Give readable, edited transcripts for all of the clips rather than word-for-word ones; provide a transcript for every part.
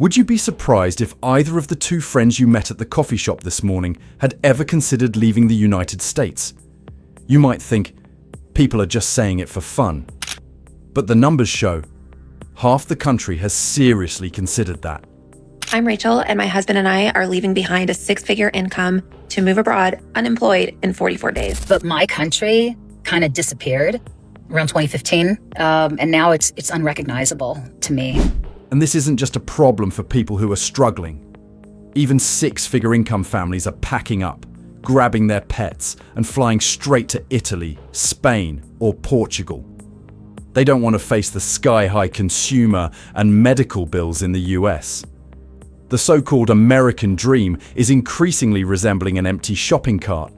Would you be surprised if either of the two friends you met at the coffee shop this morning had ever considered leaving the United States? You might think, people are just saying it for fun. But the numbers show, half the country has seriously considered that. I'm Rachel, and my husband and I are leaving behind a six-figure income to move abroad, unemployed, in 44 days. But my country kind of disappeared around 2015, and now it's unrecognizable to me. And this isn't just a problem for people who are struggling. Even six-figure income families are packing up, grabbing their pets, and flying straight to Italy, Spain, or Portugal. They don't want to face the sky-high consumer and medical bills in the US. The so-called American dream is increasingly resembling an empty shopping cart.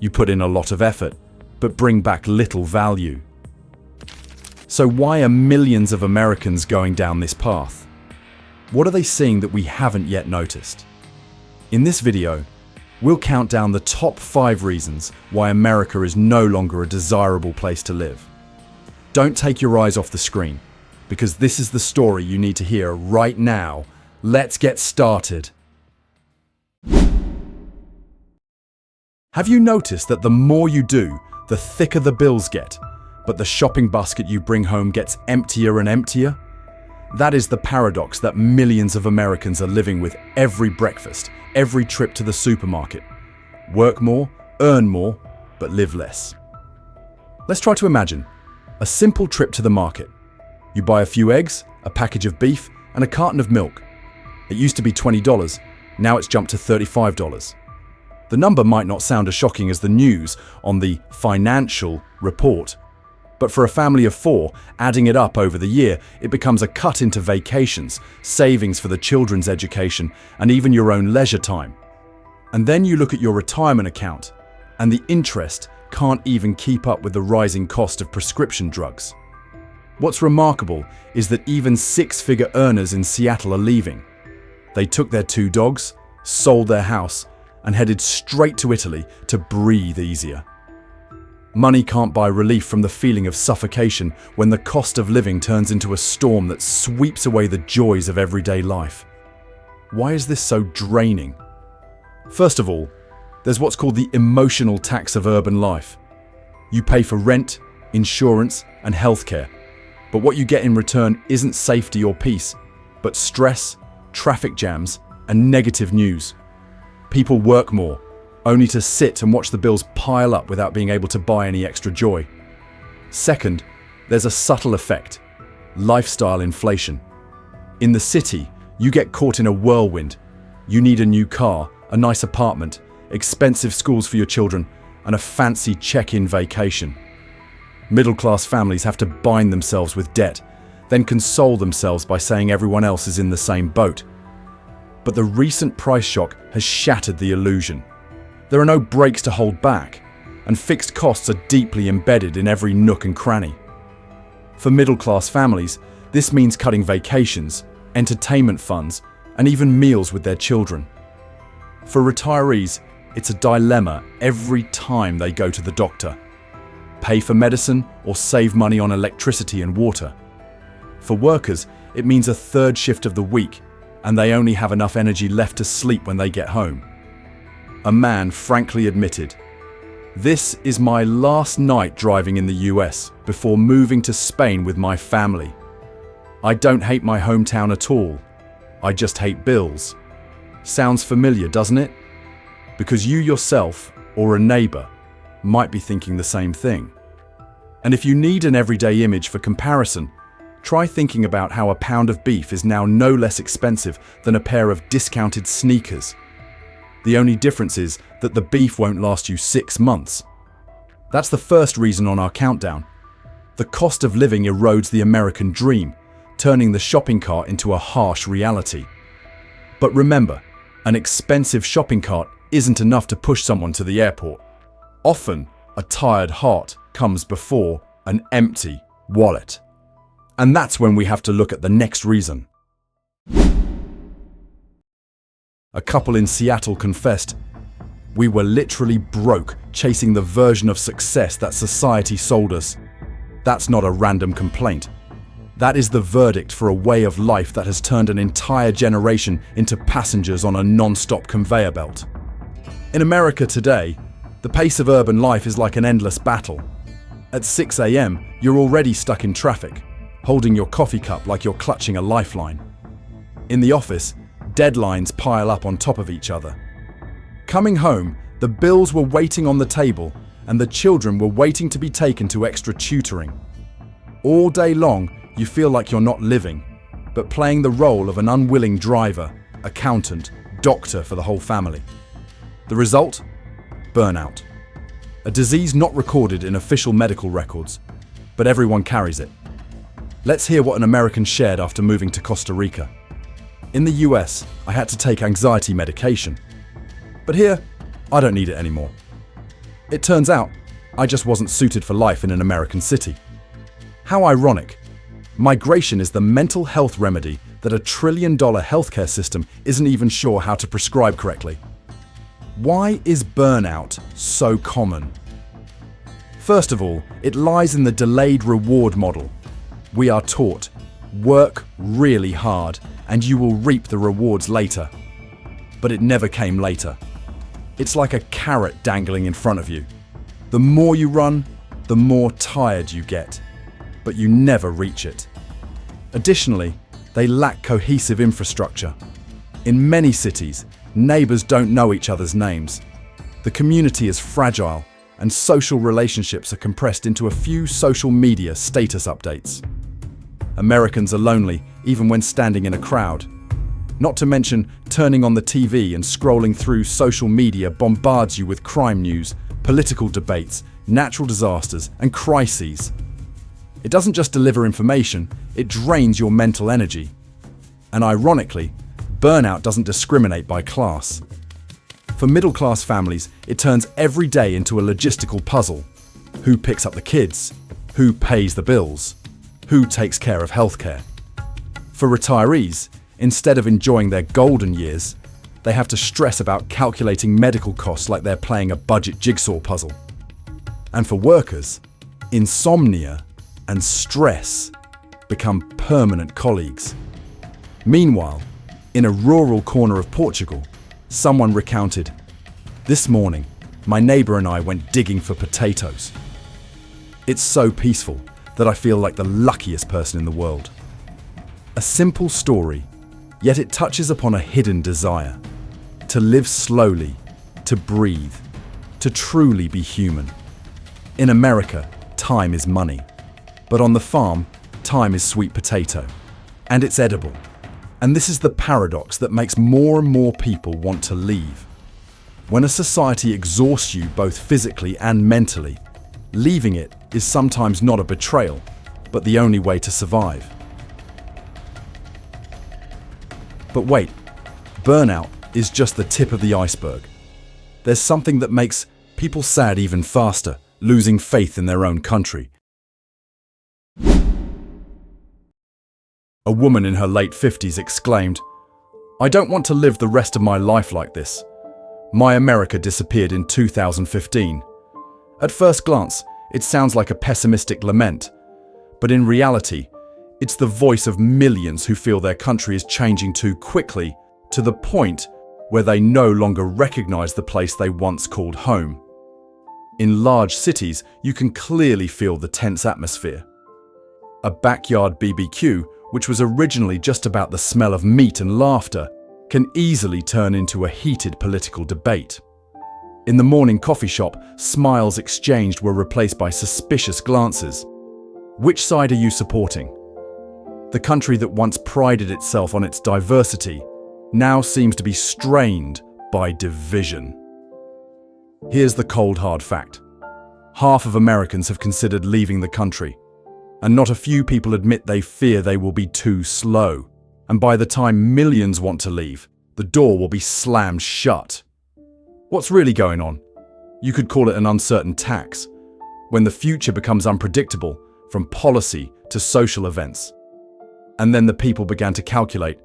You put in a lot of effort, but bring back little value. So why are millions of Americans going down this path? What are they seeing that we haven't yet noticed? In this video, we'll count down the top 5 reasons why America is no longer a desirable place to live. Don't take your eyes off the screen, because this is the story you need to hear right now. Let's get started. Have you noticed that the more you do, the thicker the bills get, but the shopping basket you bring home gets emptier and emptier? That is the paradox that millions of Americans are living with every breakfast, every trip to the supermarket. Work more, earn more, but live less. Let's try to imagine a simple trip to the market. You buy a few eggs, a package of beef, and a carton of milk. It used to be $20, now it's jumped to $35. The number might not sound as shocking as the news on the financial report, but for a family of 4, adding it up over the year, it becomes a cut into vacations, savings for the children's education, and even your own leisure time. And then you look at your retirement account, and the interest can't even keep up with the rising cost of prescription drugs. What's remarkable is that even six-figure earners in Seattle are leaving. They took their 2 dogs, sold their house, and headed straight to Italy to breathe easier. Money can't buy relief from the feeling of suffocation when the cost of living turns into a storm that sweeps away the joys of everyday life. Why is this so draining? First of all, there's what's called the emotional tax of urban life. You pay for rent, insurance, and healthcare, but what you get in return isn't safety or peace, but stress, traffic jams, and negative news. People work more, only to sit and watch the bills pile up without being able to buy any extra joy. Second, there's a subtle effect: lifestyle inflation. In the city, you get caught in a whirlwind. You need a new car, a nice apartment, expensive schools for your children, and a fancy check-in vacation. Middle-class families have to bind themselves with debt, then console themselves by saying everyone else is in the same boat. But the recent price shock has shattered the illusion. There are no brakes to hold back, and fixed costs are deeply embedded in every nook and cranny. For middle-class families, this means cutting vacations, entertainment funds, and even meals with their children. For retirees, it's a dilemma every time they go to the doctor. Pay for medicine or save money on electricity and water. For workers, it means a 3rd shift of the week, and they only have enough energy left to sleep when they get home. A man frankly admitted, "This is my last night driving in the US before moving to Spain with my family. I don't hate my hometown at all. I just hate bills." Sounds familiar, doesn't it? Because you yourself, or a neighbor, might be thinking the same thing. And if you need an everyday image for comparison, try thinking about how a pound of beef is now no less expensive than a pair of discounted sneakers. The only difference is that the beef won't last you 6 months. That's the first reason on our countdown. The cost of living erodes the American dream, turning the shopping cart into a harsh reality. But remember, an expensive shopping cart isn't enough to push someone to the airport. Often, a tired heart comes before an empty wallet. And that's when we have to look at the next reason. A couple in Seattle confessed, "We were literally broke chasing the version of success that society sold us." That's not a random complaint. That is the verdict for a way of life that has turned an entire generation into passengers on a non-stop conveyor belt. In America today, the pace of urban life is like an endless battle. At 6 a.m., you're already stuck in traffic, holding your coffee cup like you're clutching a lifeline. In the office, deadlines pile up on top of each other. Coming home, the bills were waiting on the table and the children were waiting to be taken to extra tutoring. All day long, you feel like you're not living, but playing the role of an unwilling driver, accountant, doctor for the whole family. The result? Burnout. A disease not recorded in official medical records, but everyone carries it. Let's hear what an American shared after moving to Costa Rica. In the US, I had to take anxiety medication. But here, I don't need it anymore. It turns out, I just wasn't suited for life in an American city. How ironic. Migration is the mental health remedy that a trillion-dollar healthcare system isn't even sure how to prescribe correctly. Why is burnout so common? First of all, it lies in the delayed reward model. We are taught, work really hard and you will reap the rewards later. But it never came later. It's like a carrot dangling in front of you. The more you run, the more tired you get, but you never reach it. Additionally, they lack cohesive infrastructure. In many cities, neighbors don't know each other's names. The community is fragile, and social relationships are compressed into a few social media status updates. Americans are lonely even when standing in a crowd. Not to mention, turning on the TV and scrolling through social media bombards you with crime news, political debates, natural disasters, and crises. It doesn't just deliver information, it drains your mental energy. And ironically, burnout doesn't discriminate by class. For middle-class families, it turns every day into a logistical puzzle. Who picks up the kids? Who pays the bills? Who takes care of healthcare? For retirees, instead of enjoying their golden years, they have to stress about calculating medical costs like they're playing a budget jigsaw puzzle. And for workers, insomnia and stress become permanent colleagues. Meanwhile, in a rural corner of Portugal, someone recounted, "This morning, my neighbor and I went digging for potatoes. It's so peaceful that I feel like the luckiest person in the world." A simple story, yet it touches upon a hidden desire to live slowly, to breathe, to truly be human. In America, time is money. But on the farm, time is sweet potato. And it's edible. And this is the paradox that makes more and more people want to leave. When a society exhausts you both physically and mentally, leaving it is sometimes not a betrayal, but the only way to survive. But wait, burnout is just the tip of the iceberg. There's something that makes people sad even faster, losing faith in their own country. A woman in her late 50s exclaimed, "I don't want to live the rest of my life like this. My America disappeared in 2015. At first glance, it sounds like a pessimistic lament, but in reality, it's the voice of millions who feel their country is changing too quickly to the point where they no longer recognize the place they once called home. In large cities, you can clearly feel the tense atmosphere. A backyard BBQ, which was originally just about the smell of meat and laughter, can easily turn into a heated political debate. In the morning coffee shop, smiles exchanged were replaced by suspicious glances. Which side are you supporting? The country that once prided itself on its diversity now seems to be strained by division. Here's the cold hard fact. Half of Americans have considered leaving the country. And not a few people admit they fear they will be too slow. And by the time millions want to leave, the door will be slammed shut. What's really going on? You could call it an uncertain tax, when the future becomes unpredictable from policy to social events. And then the people began to calculate,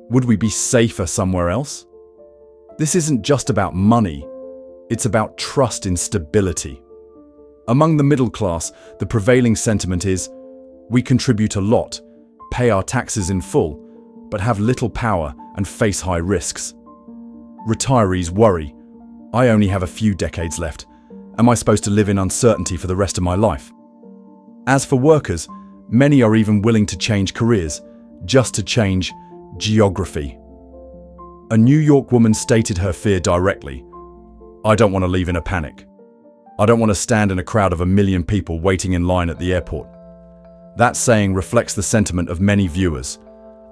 would we be safer somewhere else? This isn't just about money, it's about trust in stability. Among the middle class, the prevailing sentiment is, We contribute a lot, pay our taxes in full, but have little power and face high risks. Retirees worry, I only have a few decades left. Am I supposed to live in uncertainty for the rest of my life? As for workers, many are even willing to change careers, just to change geography. A New York woman stated her fear directly. I don't want to leave in a panic. I don't want to stand in a crowd of 1 million people waiting in line at the airport. That saying reflects the sentiment of many viewers,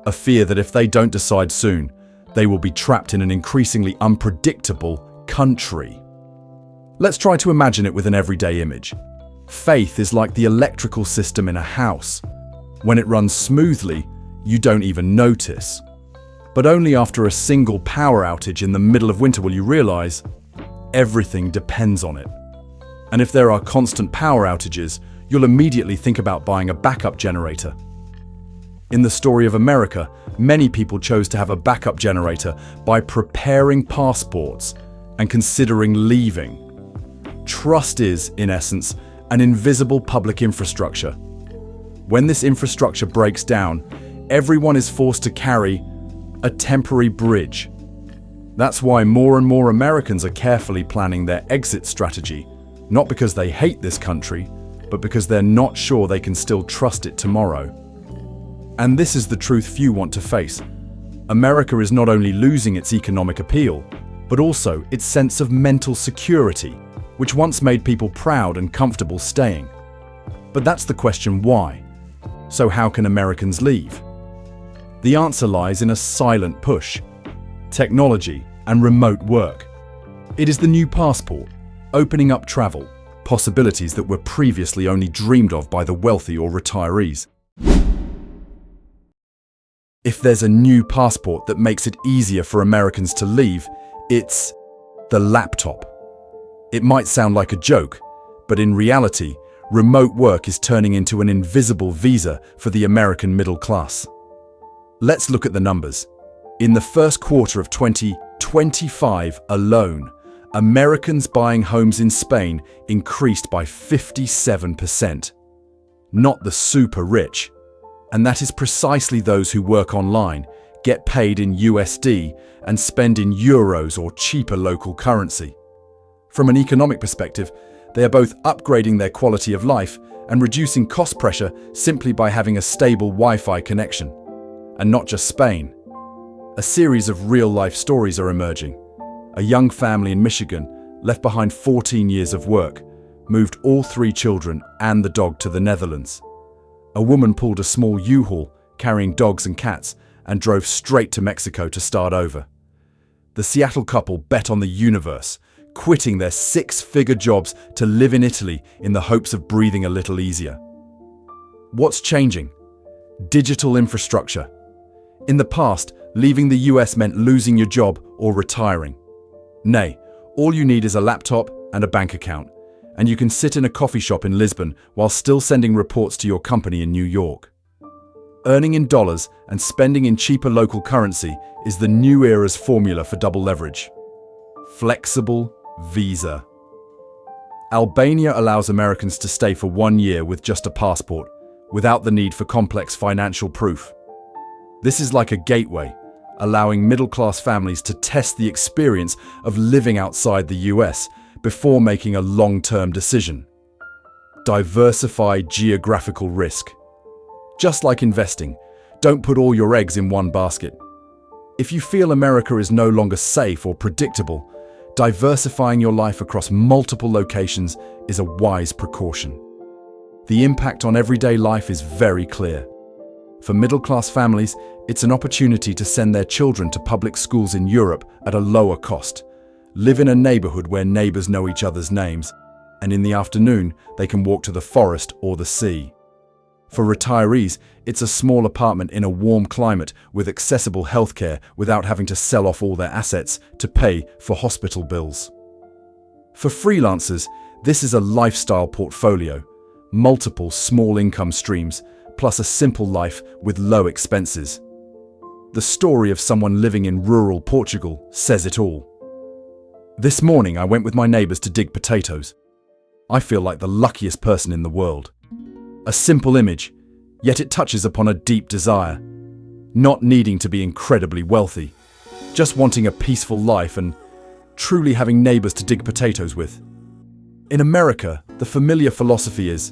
a fear that if they don't decide soon, they will be trapped in an increasingly unpredictable country. Let's try to imagine it with an everyday image. Faith is like the electrical system in a house. When it runs smoothly, you don't even notice. But only after a single power outage in the middle of winter will you realize everything depends on it. And if there are constant power outages, you'll immediately think about buying a backup generator. In the story of America, many people chose to have a backup generator by preparing passports and considering leaving. Trust is, in essence, an invisible public infrastructure. When this infrastructure breaks down, everyone is forced to carry a temporary bridge. That's why more and more Americans are carefully planning their exit strategy, not because they hate this country, but because they're not sure they can still trust it tomorrow. And this is the truth few want to face. America is not only losing its economic appeal, but also its sense of mental security, which once made people proud and comfortable staying. But that's the question why. So how can Americans leave? The answer lies in a silent push: technology and remote work. It is the new passport, opening up travel, possibilities that were previously only dreamed of by the wealthy or retirees. If there's a new passport that makes it easier for Americans to leave, it's the laptop. It might sound like a joke, but in reality, remote work is turning into an invisible visa for the American middle class. Let's look at the numbers. In the first quarter of 2025 alone, Americans buying homes in Spain increased by 57%. Not the super rich. And that is precisely those who work online, get paid in USD, and spend in euros or cheaper local currency. From an economic perspective, they are both upgrading their quality of life and reducing cost pressure simply by having a stable Wi-Fi connection. And not just Spain. A series of real-life stories are emerging. A young family in Michigan left behind 14 years of work, moved all 3 children and the dog to the Netherlands. A woman pulled a small U-Haul carrying dogs and cats and drove straight to Mexico to start over. The Seattle couple bet on the universe, quitting their 6-figure jobs to live in Italy in the hopes of breathing a little easier. What's changing? Digital infrastructure. In the past, leaving the US meant losing your job or retiring. Nay, all you need is a laptop and a bank account, and you can sit in a coffee shop in Lisbon while still sending reports to your company in New York. Earning in dollars and spending in cheaper local currency is the new era's formula for double leverage. Flexible visa. Albania allows Americans to stay for 1 year with just a passport, without the need for complex financial proof. This is like a gateway, allowing middle-class families to test the experience of living outside the US before making a long-term decision. Diversify geographical risk. Just like investing, don't put all your eggs in one basket. If you feel America is no longer safe or predictable, diversifying your life across multiple locations is a wise precaution. The impact on everyday life is very clear. For middle-class families, it's an opportunity to send their children to public schools in Europe at a lower cost, live in a neighborhood where neighbors know each other's names, and in the afternoon, they can walk to the forest or the sea. For retirees, it's a small apartment in a warm climate with accessible healthcare without having to sell off all their assets to pay for hospital bills. For freelancers, this is a lifestyle portfolio, multiple small income streams, plus a simple life with low expenses. The story of someone living in rural Portugal says it all. This morning I went with my neighbors to dig potatoes. I feel like the luckiest person in the world. A simple image, Yet it touches upon a deep desire, not needing to be incredibly wealthy, just wanting a peaceful life and truly having neighbors to dig potatoes with. In America, the familiar philosophy is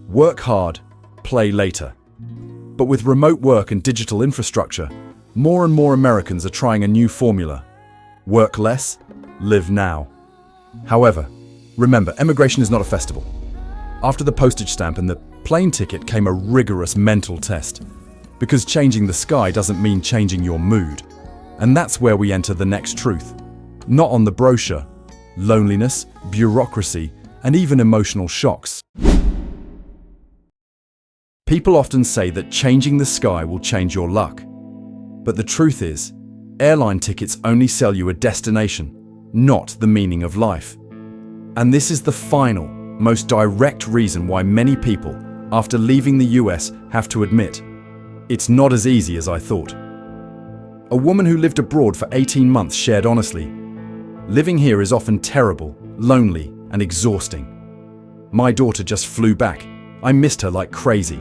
work hard, play later. But with remote work and digital infrastructure, more and more Americans are trying a new formula. Work less, live now. However, remember, emigration is not a festival. After the postage stamp and the plane ticket came a rigorous mental test, because changing the sky doesn't mean changing your mood. And that's where we enter the next truth. Not on the brochure, loneliness, bureaucracy, and even emotional shocks. People often say that changing the sky will change your luck. But the truth is, airline tickets only sell you a destination, not the meaning of life. And this is the final, most direct reason why many people, after leaving the US, have to admit, it's not as easy as I thought. A woman who lived abroad for 18 months shared honestly, living here is often terrible, lonely, and exhausting. My daughter just flew back. I missed her like crazy.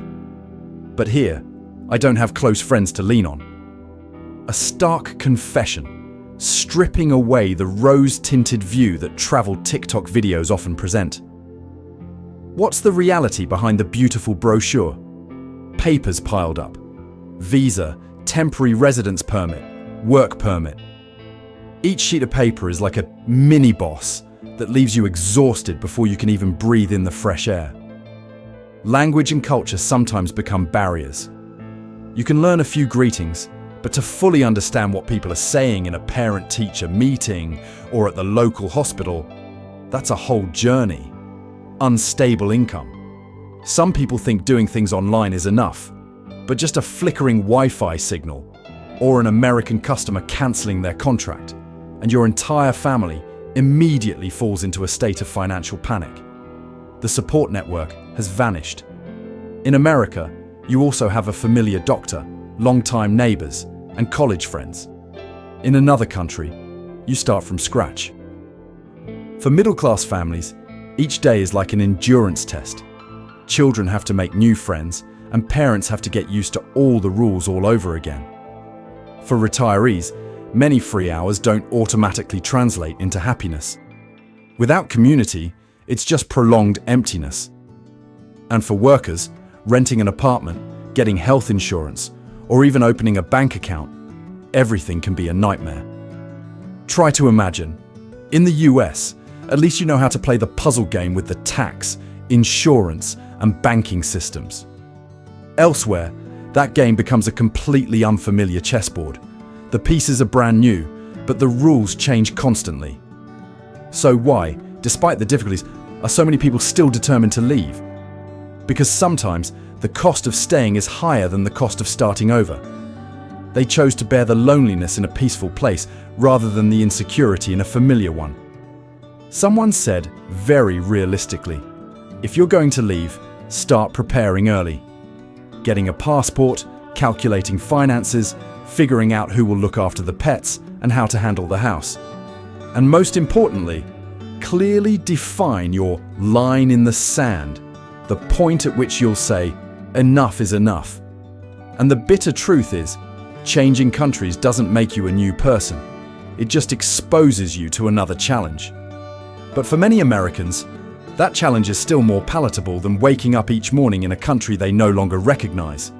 But here, I don't have close friends to lean on. A stark confession, stripping away the rose-tinted view that travel TikTok videos often present. What's the reality behind the beautiful brochure? Papers piled up. Visa, temporary residence permit, work permit. Each sheet of paper is like a mini-boss that leaves you exhausted before you can even breathe in the fresh air. Language and culture sometimes become barriers. You can learn a few greetings, but to fully understand what people are saying in a parent-teacher meeting or at the local hospital, that's a whole journey. Unstable income. Some people think doing things online is enough, but just a flickering Wi-Fi signal or an American customer cancelling their contract, and your entire family immediately falls into a state of financial panic. The support network has vanished. In America, you also have a familiar doctor, long-time neighbors, and college friends. In another country, you start from scratch. For middle-class families, each day is like an endurance test. Children have to make new friends, and parents have to get used to all the rules all over again. For retirees, many free hours don't automatically translate into happiness. Without community, it's just prolonged emptiness. And for workers, renting an apartment, getting health insurance, or even opening a bank account, everything can be a nightmare. Try to imagine. In the US, at least you know how to play the puzzle game with the tax, insurance, and banking systems. Elsewhere, that game becomes a completely unfamiliar chessboard. The pieces are brand new, but the rules change constantly. So why, despite the difficulties, are so many people still determined to leave? Because sometimes the cost of staying is higher than the cost of starting over. They chose to bear the loneliness in a peaceful place rather than the insecurity in a familiar one. Someone said, very realistically, if you're going to leave, start preparing early. Getting a passport, calculating finances, figuring out who will look after the pets and how to handle the house. And most importantly, clearly define your line in the sand, the point at which you'll say, enough is enough. And the bitter truth is, changing countries doesn't make you a new person. It just exposes you to another challenge. But for many Americans, that challenge is still more palatable than waking up each morning in a country they no longer recognize.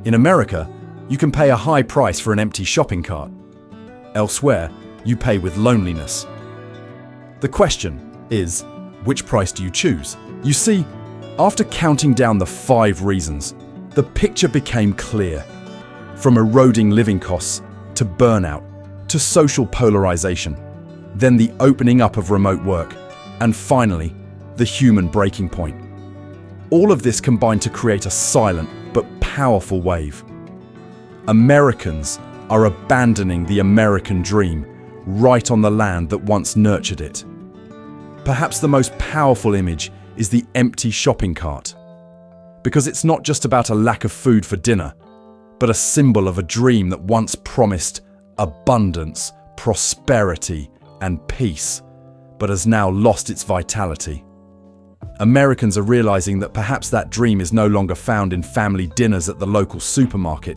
In America, you can pay a high price for an empty shopping cart. Elsewhere, you pay with loneliness. The question is, which price do you choose? You see, after counting down the 5 reasons, the picture became clear. From eroding living costs, to burnout, to social polarization, then the opening up of remote work, and finally, the human breaking point. All of this combined to create a silent but powerful wave. Americans are abandoning the American dream right on the land that once nurtured it. Perhaps the most powerful image is the empty shopping cart. Because it's not just about a lack of food for dinner, but a symbol of a dream that once promised abundance, prosperity, and peace, but has now lost its vitality. Americans are realizing that perhaps that dream is no longer found in family dinners at the local supermarket,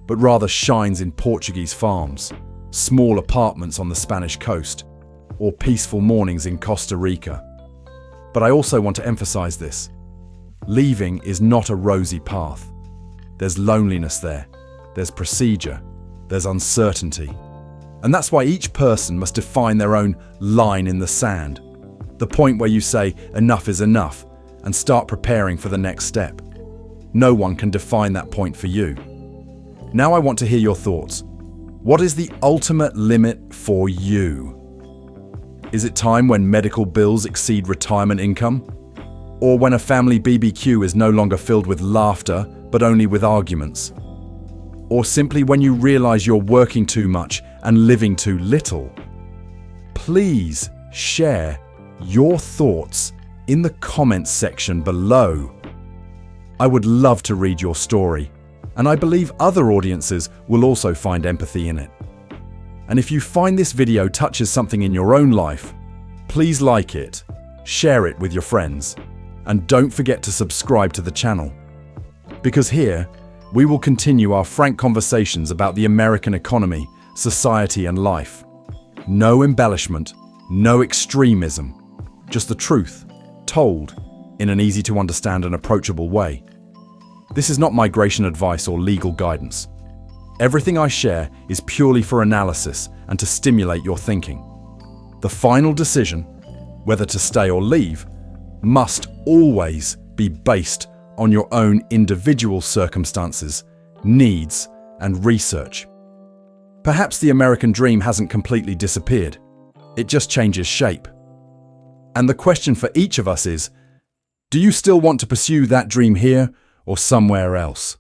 but rather shines in Portuguese farms, small apartments on the Spanish coast, or peaceful mornings in Costa Rica. But I also want to emphasize this. Leaving is not a rosy path. There's loneliness there, there's procedure, there's uncertainty. And that's why each person must define their own line in the sand, the point where you say enough is enough and start preparing for the next step. No one can define that point for you. Now I want to hear your thoughts. What is the ultimate limit for you? Is it time when medical bills exceed retirement income? Or when a family BBQ is no longer filled with laughter, but only with arguments? Or simply when you realize you're working too much and living too little? Please share your thoughts in the comments section below. I would love to read your story, and I believe other audiences will also find empathy in it. And if you find this video touches something in your own life, please like it, share it with your friends, and don't forget to subscribe to the channel. Because here, we will continue our frank conversations about the American economy, society, and life. No embellishment, no extremism, just the truth, told in an easy-to-understand and approachable way. This is not migration advice or legal guidance. Everything I share is purely for analysis and to stimulate your thinking. The final decision, whether to stay or leave, must always be based on your own individual circumstances, needs, and research. Perhaps the American dream hasn't completely disappeared. It just changes shape. And the question for each of us is, do you still want to pursue that dream here or somewhere else?